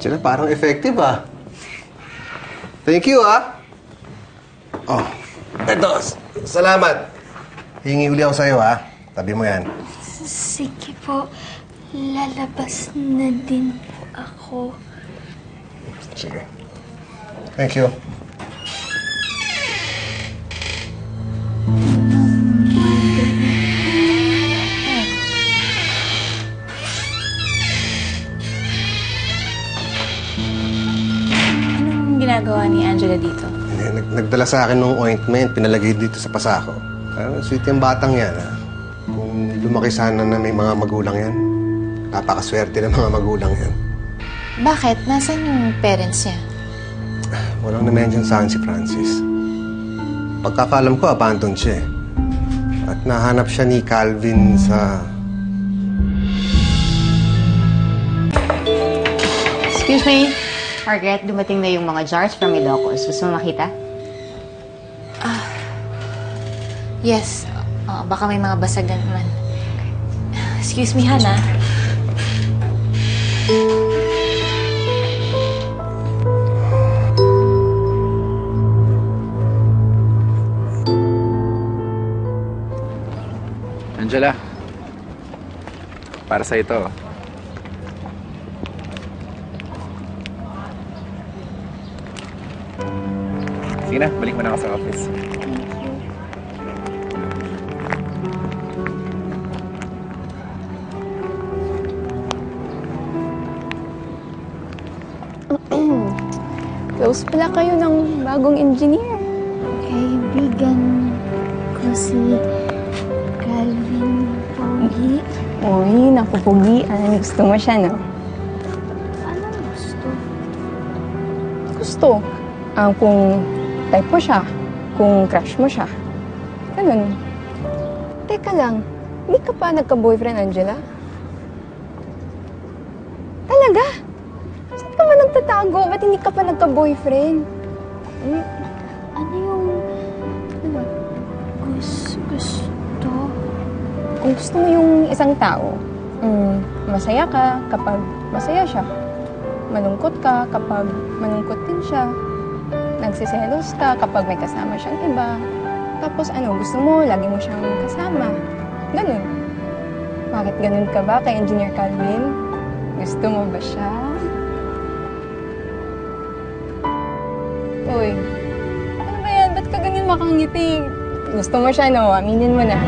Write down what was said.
Angela, parang effective ah. Thank you ah. Oh, eto. Salamat. Hingi uli ako sa'yo ah. Tabi mo yan. Sige po. Lalabas na din po ako. Sige. Thank you. Anong ginagawa ni Angela dito? Nagdala sa akin ng ointment, pinalagay dito sa pasako. Sweet yung batang yan, ha? Kung lumaki sana na may mga magulang yan, napakaswerte ng mga magulang yan. Bakit? Nasaan yung parents niya? Walang na-mention sa akin si Francis. Pagkakalam ko, abandoned siya eh. At nahanap siya ni Calvin sa... Excuse me. Margaret, dumating na yung mga jars from Ilocos. Gusto mo makita? Yes. Baka may mga basag na naman. Excuse me, Hana. Angela, para sa ito. Sige na, balik mo na ako sa office. Close pala kayo ng bagong engineer. Kaibigan ko si Calvin Pogi. Uy, nakupugian. Gusto mo siya, no? Anong gusto? Gusto. Kung type mo siya, kung crush mo siya. Ganun. Teka lang, hindi ka pa nagka-boyfriend, Angela? Talaga? Saan ka ba nagtatago? Ba't hindi ka pa nagka-boyfriend? Ano yung... Ano? Gusto? Kung gusto mo yung isang tao, masaya ka kapag masaya siya. Malungkot ka kapag malungkot din siya. Nagsiselos ka kapag may kasama siyang iba. Tapos gusto mo, lagi mo siyang kasama. Ganun. Bakit ganun ka ba kay Engineer Calvin? Gusto mo ba siya? Uy, ano ba yan? Ba't ka ganyan makangiti? Gusto mo siya, no? Aminin mo na.